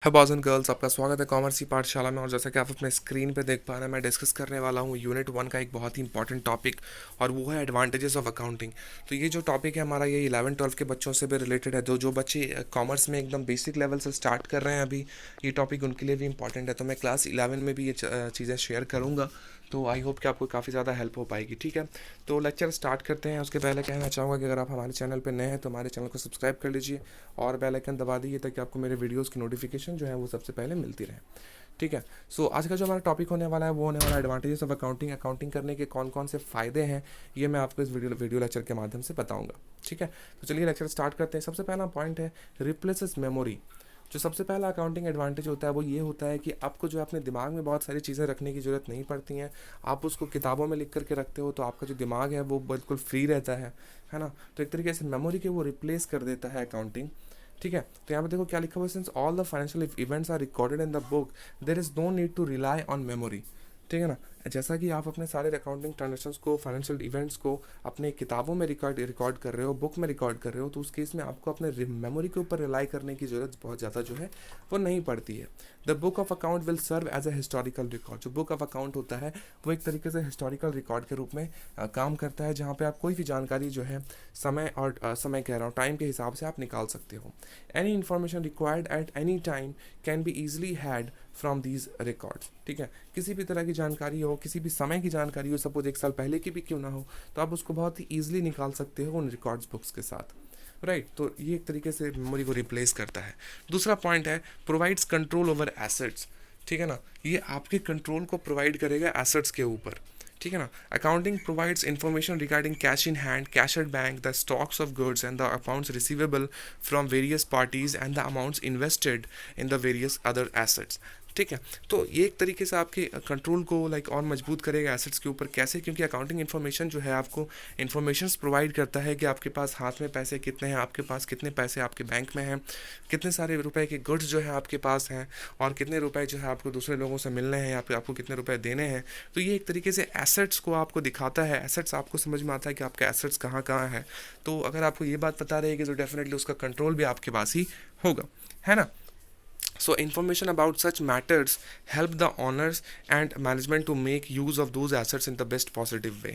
है boys and girls, आपका स्वागत है कॉमर्स की पाठशाला में। और जैसा कि आप अपने स्क्रीन पे देख पा रहे हैं, मैं डिस्कस करने वाला हूँ यूनिट 1 का एक बहुत ही इंपॉर्टेंट टॉपिक, और वो है एडवांटेजेस ऑफ अकाउंटिंग। तो ये जो टॉपिक है हमारा, ये 11-12 के बच्चों से भी रिलेटेड है। जो जो बच्चे कॉमर्स में एकदम बेसिक लेवल से स्टार्ट कर रहे हैं अभी, ये टॉपिक उनके लिए भी इंपॉर्टेंट है। तो मैं क्लास 11 में भी ये चीज़ें शेयर करूँगा, तो आई होप कि आपको काफ़ी ज़्यादा हेल्प हो पाएगी। ठीक है, तो लेक्चर स्टार्ट करते हैं। उसके पहले कहना चाहूँगा कि अगर आप हमारे चैनल पर नए हैं तो हमारे चैनल को सब्सक्राइब कर लीजिए और बेल आइकन दबा दीजिए, ताकि आपको मेरे वीडियोस की नोटिफिकेशन जो है वो सबसे पहले मिलती रहे। ठीक है, सो आज का जो हमारा टॉपिक होने वाला है वो होने वाला है एडवांटेजेस ऑफ अकाउंटिंग। अकाउंटिंग करने के कौन कौन से फ़ायदे हैं, ये मैं आपको इस वीडियो लेक्चर के माध्यम से बताऊंगा। ठीक है, तो चलिए लेक्चर स्टार्ट करते हैं। सबसे पहला पॉइंट है रिप्लेसेस मेमोरी। जो सबसे पहला अकाउंटिंग एडवांटेज होता है वो ये होता है कि आपको जो है अपने दिमाग में बहुत सारी चीज़ें रखने की ज़रूरत नहीं पड़ती हैं। आप उसको किताबों में लिख करके रखते हो, तो आपका जो दिमाग है वो बिल्कुल फ्री रहता है ना। तो एक तरीके से मेमोरी के वो रिप्लेस कर देता है अकाउंटिंग। ठीक है, तो यहाँ पे देखो क्या लिखा हुआ है, since all the financial events are recorded in the book, there is no need to rely on memory. ठीक है ना, जैसा कि आप अपने सारे अकाउंटिंग ट्रांजेक्शन्स को, फाइनेंशियल इवेंट्स को अपने किताबों में रिकॉर्ड कर रहे हो, बुक में रिकॉर्ड कर रहे हो, तो उस केस में आपको अपने मेमोरी के ऊपर रिलाई करने की ज़रूरत बहुत ज़्यादा जो है वो नहीं पड़ती है। The book of account will serve as a historical record. जो बुक ऑफ अकाउंट होता है वो एक तरीके से हिस्टोरिकल रिकॉर्ड के रूप में काम करता है, जहाँ पे आप कोई भी जानकारी जो है समय कह रहा हूँ, टाइम के हिसाब से आप निकाल सकते हो। Any information required at any time can be easily had from these records. ठीक है, किसी भी तरह की जानकारी हो, किसी भी समय की जानकारी हो, सपोज 1 साल पहले की भी क्यों ना हो, तो आप उसको बहुत ही ईजिली निकाल सकते हो उन रिकॉर्ड्स बुक्स के साथ। राइट, तो ये एक तरीके से मेमोरी को रिप्लेस करता है। दूसरा पॉइंट है प्रोवाइड्स कंट्रोल ओवर एसेट्स। ठीक है ना, ये आपके कंट्रोल को प्रोवाइड करेगा एसेट्स के ऊपर। ठीक है ना, accounting provides information regarding cash in hand, cash at bank, the stocks of goods and the amounts receivable from various parties and the amounts invested in the various other assets. ठीक है, तो ये एक तरीके से आपके कंट्रोल को और मजबूत करेगा एसेट्स के ऊपर। कैसे? क्योंकि अकाउंटिंग इन्फॉर्मेशन जो है आपको इन्फॉर्मेशंस प्रोवाइड करता है कि आपके पास हाथ में पैसे कितने हैं, आपके पास कितने पैसे आपके बैंक में हैं, कितने सारे रुपए के गुड्स जो है आपके पास हैं, और कितने रुपए जो है आपको दूसरे लोगों से मिलने हैं, या फिर आपको कितने रुपए देने हैं। तो ये एक तरीके से एसेट्स को आपको दिखाता है। एसेट्स आपको समझ में आता है कि आपके एसेट्स कहाँ कहाँ है। तो अगर आपको ये बात पता रहेगी तो डेफिनेटली उसका कंट्रोल भी आपके पास ही होगा, है ना। So information about such matters help the owners and management to make use of those assets in the best positive way,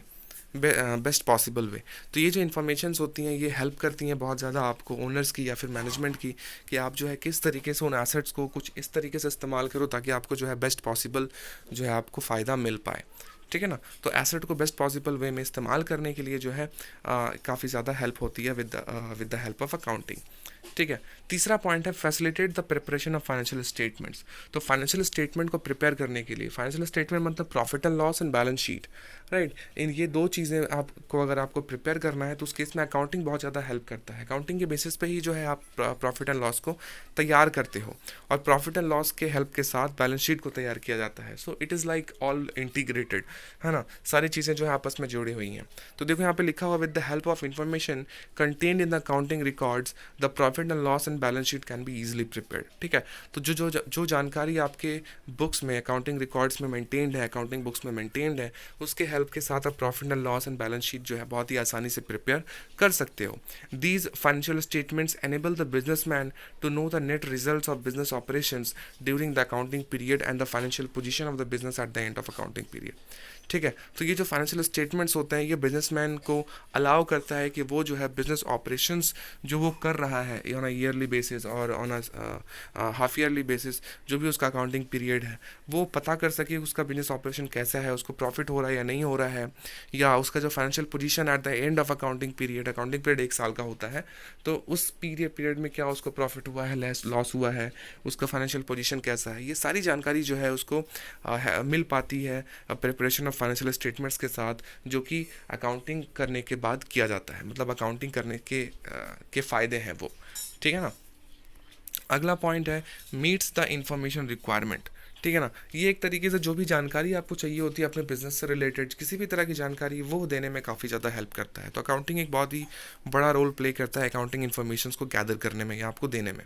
best possible way. तो ये जो इन्फॉर्मेशंस होती हैं ये हेल्प करती हैं बहुत ज़्यादा आपको, ओनर्स की या फिर मैनेजमेंट की, कि आप जो है किस तरीके से उन एसेट्स को कुछ इस तरीके से इस्तेमाल करो ताकि आपको जो है बेस्ट पॉसिबल जो है आपको फ़ायदा मिल पाए। ठीक है ना, तो एसेट को बेस्ट पॉसिबल वे में इस्तेमाल करने के लिए जो है काफ़ी ज़्यादा हेल्प होती है with the help of accounting. ठीक है, तीसरा पॉइंट है facilitate the preparation of financial statements. तो फाइनेंशियल स्टेटमेंट को प्रिपेयर करने के लिए, फाइनेंशियल स्टेटमेंट मतलब profit and loss and balance sheet, right. इन ये दो चीज़ें आपको अगर आपको प्रिपेयर करना है तो उस केस में अकाउंटिंग बहुत ज़्यादा हेल्प करता है। अकाउंटिंग के बेसिस पे ही जो है आप प्रॉफिट एंड लॉस को तैयार करते हो, और प्रॉफिट एंड लॉस के हेल्प के साथ बैलेंस शीट को तैयार किया जाता है। So it is like all integrated, है ना, सारी चीज़ें जो है आपस में जुड़ी हुई हैं। तो देखो यहाँ पे लिखा हुआ with the help of information contained in the accounting records the profit and loss and balance sheet can be easily prepared. ठीक है, तो जो जानकारी आपके बुक्स में, अकाउंटिंग रिकॉर्ड्स में मेंटेन्ड है, अकाउंटिंग बुक्स में मेंटेन्ड है, उसके हेल्प के साथ आप profit and loss and balance sheet जो है बहुत ही आसानी से प्रिपेयर कर सकते हो। These financial statements enable the businessman to know the net results of business operations during the accounting period and the financial position of the business at the end of accounting period. ठीक है, तो ये जो financial statements होते हैं ये businessman को allow करता है कि वो जो है बिजनेस ऑपरेशंस जो वो कर रहा है ऑन अ ईयरली बेसिस और on a half yearly basis, जो भी उसका अकाउंटिंग पीरियड है, वो पता कर सके उसका बिजनेस ऑपरेशन कैसा है, उसको प्रॉफिट हो रहा है या नहीं हो रहा है, या उसका जो financial position eight the end of accounting period 1 साल का होता है, तो उस पीरियड में क्या उसको प्रॉफिट हुआ है, लॉस हुआ है, उसका फाइनेंशियल पोजीशन कैसा है, ये सारी जानकारी जो है उसको मिल पाती है प्रिपरेशन ऑफ फाइनेंशियल स्टेटमेंट्स के साथ, जो कि अकाउंटिंग करने के बाद किया जाता है। मतलब अकाउंटिंग करने के फ़ायदे हैं वो। ठीक है ना, अगला पॉइंट है मीट्स द इंफॉर्मेशन रिक्वायरमेंट। ठीक है ना, ये एक तरीके से जो भी जानकारी आपको चाहिए होती है अपने बिजनेस से रिलेटेड, किसी भी तरह की जानकारी, वो देने में काफ़ी ज़्यादा हेल्प करता है। तो अकाउंटिंग एक बहुत ही बड़ा रोल प्ले करता है अकाउंटिंग इन्फॉर्मेशन को गैदर करने में या आपको देने में।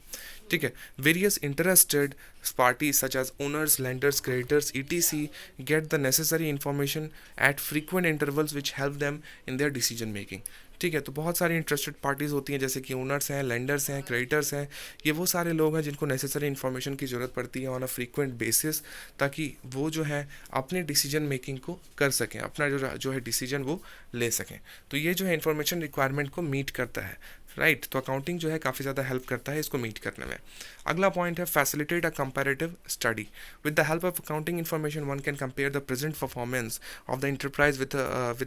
ठीक है, various interested parties such as owners, lenders, creditors, ETC get the necessary information at frequent intervals which help them in their decision making. ठीक है, तो बहुत सारी इंटरेस्टेड पार्टीज़ होती हैं, जैसे कि ओनर्स हैं, लेंडर्स हैं, क्रेडिटर्स हैं। ये वो सारे लोग हैं जिनको नेसेसरी इन्फॉर्मेशन की ज़रूरत पड़ती है ऑन अ फ्रीक्वेंट बेसिस, ताकि वो जो है अपने डिसीजन मेकिंग को कर सकें, अपना जो है डिसीजन वो ले सकें। तो ये जो है इन्फॉर्मेशन रिक्वायरमेंट को मीट करता है, राइट। तो अकाउंटिंग जो है काफ़ी ज़्यादा हेल्प करता है इसको मीट करने में। अगला पॉइंट है facilitate a comparative study. With the help of accounting information one can compare the present performance of the enterprise with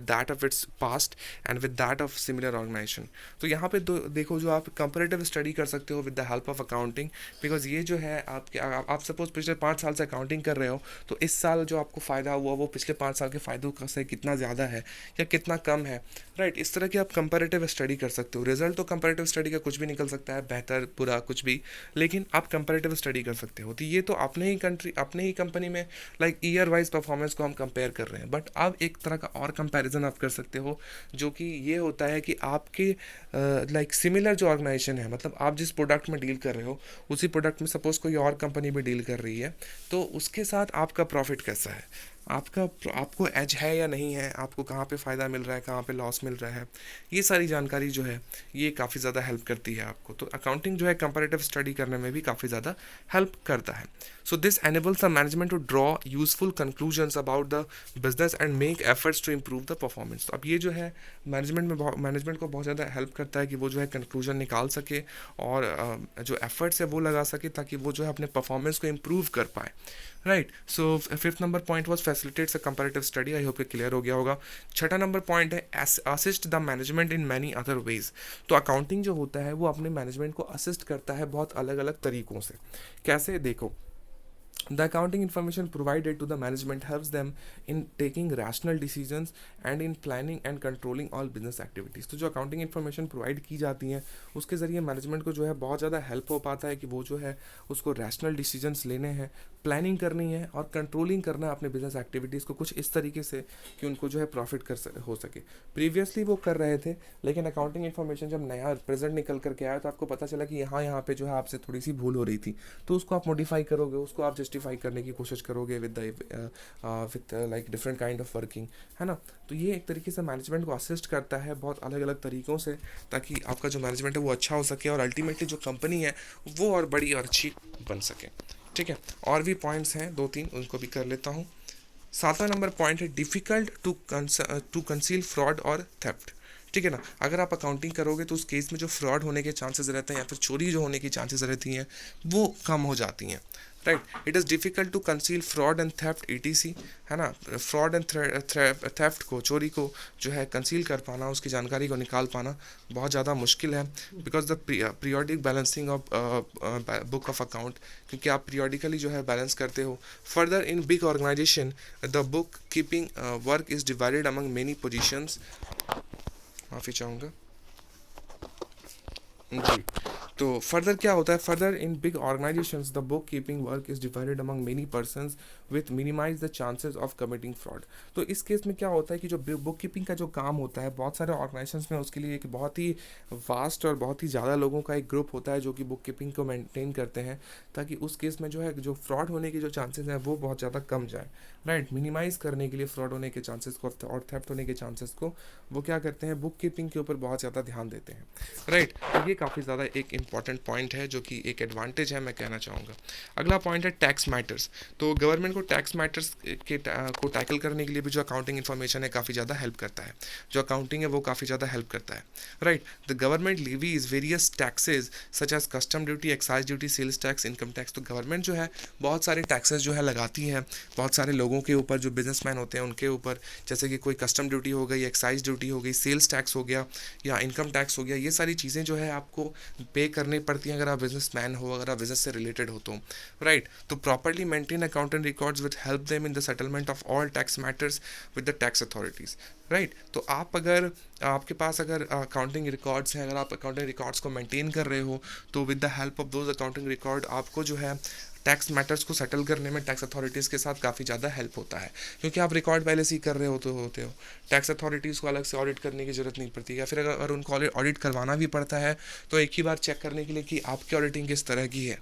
that of its past and with that of similar organisation. तो यहाँ पे देखो, जो आप comparative study कर सकते हो with the help of accounting, because ये जो है आप सपोज पिछले 5 साल से अकाउंटिंग कर रहे हो, तो इस साल जो आपको फ़ायदा हुआ वो पिछले 5 साल के फ़ायदों का से कितना ज़्यादा है या कितना कम है, राइट। इस तरह की आप कंपैरेटिव स्टडी कर सकते हो। रिजल्ट तो कंपैरेटिव स्टडी का कुछ भी निकल सकता है, बेहतर बुरा कुछ भी, लेकिन आप कंपैरेटिव स्टडी कर सकते हो। तो ये तो अपने ही कंपनी में लाइक ईयर वाइज परफॉर्मेंस को हम कंपेयर कर रहे हैं, बट अब एक तरह का और कंपैरिजन आप कर सकते हो, जो कि ये होता है कि आपके लाइक सिमिलर जो ऑर्गेनाइजेशन है, मतलब आप जिस प्रोडक्ट में डील कर रहे हो उसी प्रोडक्ट में सपोज कोई और कंपनी भी डील कर रही है, तो उसके साथ आपका प्रॉफिट कैसा है, आपको एज है या नहीं है, आपको कहाँ पे फ़ायदा मिल रहा है, कहाँ पे लॉस मिल रहा है, ये सारी जानकारी जो है ये काफ़ी ज़्यादा हेल्प करती है आपको। तो अकाउंटिंग जो है कंपैरेटिव स्टडी करने में भी काफ़ी ज़्यादा हेल्प करता है। So this enables the management to draw useful conclusions about the business and make efforts to improve the performance. तो अब ये जो है मैनेजमेंट को बहुत ज़्यादा हेल्प करता है कि वो जो है कंक्लूजन निकाल सके और जो एफर्ट्स है वो लगा सके, ताकि वो जो है अपने परफॉर्मेंस को इम्प्रूव कर पाए, right. So fifth number point was facilitates a comparative study. I hope कि क्लियर हो गया होगा। छठा नंबर पॉइंट है assist the management in many other ways. तो अकाउंटिंग जो होता है वो अपने मैनेजमेंट को असिस्ट करता है बहुत अलग अलग तरीकों से। कैसे, देखो, the accounting information provided to the management helps them in taking rational decisions and in planning and controlling all business activities। तो जो अकाउंटिंग इन्फॉर्मेशन प्रोवाइड की जाती हैं उसके ज़रिए मैनेजमेंट को जो है बहुत ज़्यादा हेल्प हो पाता है कि वो जो है उसको रैशनल डिसीजंस लेने हैं, प्लानिंग करनी है और कंट्रोलिंग करना है अपने बिजनेस एक्टिविटीज़ को कुछ इस तरीके से कि उनको जो है प्रॉफिट हो सके। प्रीवियसली वो कर रहे थे, लेकिन अकाउंटिंग इन्फॉर्मेशन जब नया प्रेजेंट निकल करके आया तो आपको पता चला कि यहाँ पे जो है आपसे थोड़ी सी भूल हो रही थी, तो उसको आप मॉडिफाई करोगे, उसको आप जस्टिफाई करने की कोशिश करोगे with like different kind of working, है ना। तो ये एक तरीके से मैनेजमेंट को असिस्ट करता है बहुत अलग अलग तरीक़ों से, ताकि आपका जो मैनेजमेंट है वो अच्छा हो सके और अल्टीमेटली जो कंपनी है वो और बड़ी और अच्छी बन सके। ठीक है, और भी पॉइंट्स हैं 2-3, उनको भी कर लेता हूँ। 7वां नंबर पॉइंट है डिफ़िकल्ट टू कंसील फ्रॉड और थेफ्ट। ठीक है ना, अगर आप अकाउंटिंग करोगे तो उस केस में जो फ्रॉड होने के चांसेस रहते हैं या फिर चोरी जो होने की चांसेस रहती हैं वो कम हो जाती हैं, right. It is difficult to conceal fraud and theft ETC, है ना। फ्रॉड एंड थेफ्ट को, चोरी को जो है कंसील कर पाना, उसकी जानकारी को निकाल पाना बहुत ज़्यादा मुश्किल है, because the periodic balancing of book of account, क्योंकि आप पीरियोडिकली जो है बैलेंस करते हो। Further in big organisation the book keeping work is divided among many positions. माफ़ी चाहूँगा जी। तो फर्दर क्या होता है, further in big organisations the book keeping work is divided among many persons with minimise the chances of committing fraud. तो इस case में क्या होता है कि जो बुक कीपिंग का जो काम होता है बहुत सारे ऑर्गेनाइजेशंस में, उसके लिए एक बहुत ही वास्ट और बहुत ही ज़्यादा लोगों का एक ग्रुप होता है जो कि बुक कीपिंग को मेंटेन करते हैं, ताकि उस केस में जो है जो फ्रॉड होने के जो चांसेस हैं वो बहुत ज़्यादा कम जाए, राइट। मिनिमाइज़ करने के लिए फ्रॉड होने के चांसेस को और थेफ्ट होने के चांसेस को वो क्या करते हैं, बुक कीपिंग के ऊपर बहुत ज़्यादा ध्यान देते हैं, राइट। तो ये काफ़ी ज़्यादा एक इंपॉर्टेंट पॉइंट है जो कि एक एडवांटेज है, मैं कहना चाहूँगा। अगला पॉइंट है टैक्स मैटर्स। तो गवर्नमेंट को टैक्स मैटर्स को टैकल करने के लिए भी जो अकाउंटिंग इन्फॉर्मेशन है काफ़ी ज़्यादा हेल्प करता है, जो अकाउंटिंग है वो काफ़ी ज़्यादा हेल्प करता है, right. The government levies various taxes such as custom duty, excise duty, sales tax, income tax. तो गवर्नमेंट जो है बहुत सारे टैक्सेस जो है लगाती है बहुत सारे लोगों के ऊपर, जो बिजनेसमैन होते हैं उनके ऊपर, जैसे कि कोई कस्टम ड्यूटी हो गई, एक्साइज ड्यूटी हो गई, सेल्स टैक्स हो गया या इनकम टैक्स हो गया। ये सारी चीज़ें जो है आपको पे करनी पड़ती हैं अगर आप बिजनेसमैन हो, अगर आप बिजनेस से रिलेटेड हो तो, राइट। तो properly maintain accounting records with help them in the settlement of all tax matters with the tax authorities, right. तो आपके पास अगर अकाउंटिंग रिकॉर्ड्स हैं, अगर आप अकाउंटिंग रिकॉर्ड्स को मेंटेन कर रहे हो, तो with the help of those accounting record आपको जो है टैक्स मैटर्स को सेटल करने में टैक्स अथॉरिटीज़ के साथ काफ़ी ज़्यादा हेल्प होता है, क्योंकि आप रिकॉर्ड पहले से ही कर रहे होते हो। टैक्स अथॉरिटीज़ को अलग से ऑडिट करने की ज़रूरत नहीं पड़ती, या फिर अगर उनको ऑडिट करवाना भी पड़ता है तो एक ही बार चेक करने के लिए कि आपकी ऑडिटिंग किस तरह की है,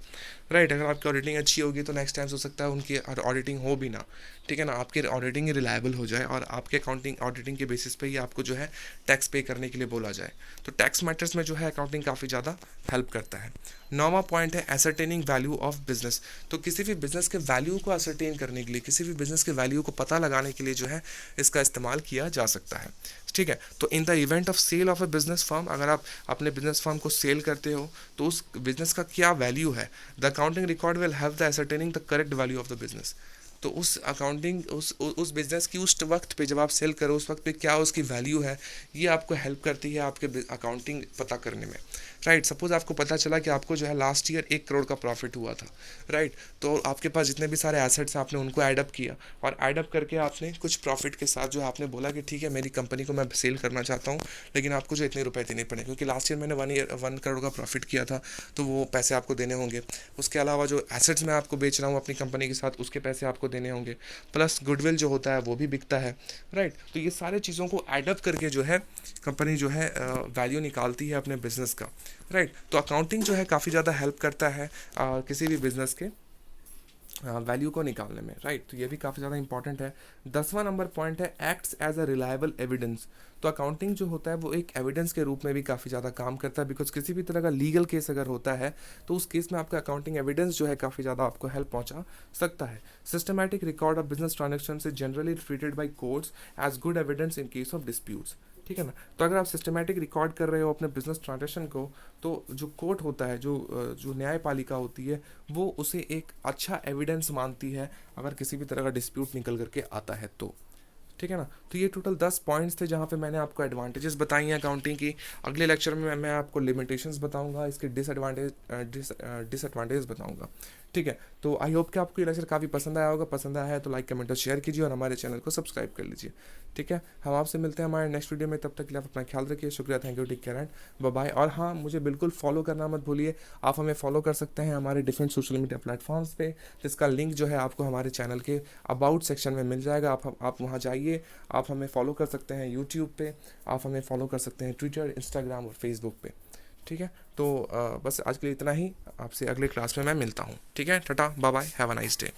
राइट। अगर आपकी ऑडिटिंग अच्छी होगी तो नेक्स्ट टाइम हो सकता है उनकी ऑडिटिंग हो भी ना, ठीक है ना, आपकी ऑडिटिंग ही रिलायबल हो जाए और आपके अकाउंटिंग ऑडिटिंग के बेसिस पे ही आपको जो है टैक्स पे करने के लिए बोला जाए। तो टैक्स मैटर्स में जो है अकाउंटिंग काफ़ी ज़्यादा हेल्प करता है। 9वां पॉइंट है एसरटेनिंग वैल्यू ऑफ बिजनेस। तो किसी भी बिजनेस के वैल्यू को असरटेन करने के लिए, किसी भी बिजनेस के वैल्यू को पता लगाने के लिए जो है इसका इस्तेमाल किया जा सकता है, ठीक है। तो in the event of sale of a business firm, अगर आप अपने बिजनेस फर्म को सेल करते हो तो उस बिजनेस का क्या वैल्यू है, the accounting record will have the ascertaining the correct value of the business. तो उस अकाउंटिंग उस बिज़नेस की उस वक्त पे जब आप सेल करो उस वक्त पे क्या उसकी वैल्यू है, ये आपको हेल्प करती है आपके अकाउंटिंग पता करने में, राइट। सपोज आपको पता चला कि आपको जो है लास्ट ईयर 1 करोड़ का प्रॉफिट हुआ था, राइट। तो आपके पास जितने भी सारे एसेट्स हैं आपने उनको एडअप किया, और एडअप करके आपने कुछ प्रॉफिट के साथ जो है आपने बोला कि ठीक है मेरी कंपनी को मैं सेल करना चाहता हूँ, लेकिन आपको जो इतने रुपए देने पड़े क्योंकि लास्ट ईयर मैंने 1 करोड़ का प्रॉफिट किया था, तो वो पैसे आपको देने होंगे। उसके अलावा जो एसेट्स मैं आपको बेच रहा हूँ अपनी कंपनी के साथ, उसके पैसे आपको देने होंगे, प्लस गुडविल जो होता है वो भी बिकता है, राइट। तो ये सारे चीज़ों को एडअप करके जो है कंपनी जो है वैल्यू निकालती है अपने बिजनेस का, राइट। तो अकाउंटिंग जो है काफ़ी ज़्यादा हेल्प करता है किसी भी बिजनेस के वैल्यू को निकालने में, राइट। तो ये भी काफ़ी ज़्यादा इंपॉर्टेंट है। 10वां नंबर पॉइंट है acts as a reliable evidence. तो अकाउंटिंग जो होता है वो एक एविडेंस के रूप में भी काफ़ी ज़्यादा काम करता है, बिकॉज किसी भी तरह का लीगल केस अगर होता है तो उस केस में आपका अकाउंटिंग एविडेंस जो है काफ़ी ज़्यादा आपको हेल्प पहुंचा सकता है। Systematic record of business transaction is generally treated by courts as good evidence in case of disputes, ठीक है ना। तो अगर आप सिस्टमैटिक रिकॉर्ड कर रहे हो अपने बिजनेस ट्रांजेक्शन को, तो जो कोर्ट होता है, जो न्यायपालिका होती है, वो उसे एक अच्छा एविडेंस मानती है अगर किसी भी तरह का डिस्प्यूट निकल करके आता है तो, ठीक है ना। तो ये टोटल 10 पॉइंट्स थे जहाँ पे मैंने आपको एडवांटेजेस बताई हैं अकाउंटिंग की। अगले लेक्चर में मैं आपको लिमिटेशंस बताऊंगा, इसके डिसएडवांटेज बताऊंगा, ठीक है। तो आई होप कि आपको ये लेक्चर काफ़ी पसंद आया होगा। पसंद आया है तो लाइक कमेंट और शेयर कीजिए और हमारे चैनल को सब्सक्राइब कर लीजिए, ठीक है। हम आपसे मिलते हैं हमारे नेक्स्ट वीडियो में, तब तक के लिए आप अपना ख्याल रखिए। शुक्रिया, thank you, take care and bye. और हाँ, मुझे बिल्कुल फॉलो करना मत भूलिए। आप हमें फॉलो कर सकते हैं हमारे डिफरेंट सोशल मीडिया प्लेटफॉर्म्स पे, जिसका लिंक जो है आपको हमारे चैनल के अबाउट सेक्शन में मिल जाएगा। आप वहाँ जाइए, आप हमें फॉलो कर सकते हैं यूट्यूब पे, आप हमें फॉलो कर सकते हैं ट्विटर, इंस्टाग्राम और फेसबुक पे, ठीक है। तो बस आज के लिए इतना ही। आपसे अगले क्लास में मैं मिलता हूँ, ठीक है। Ta-ta, bye bye, have a nice day.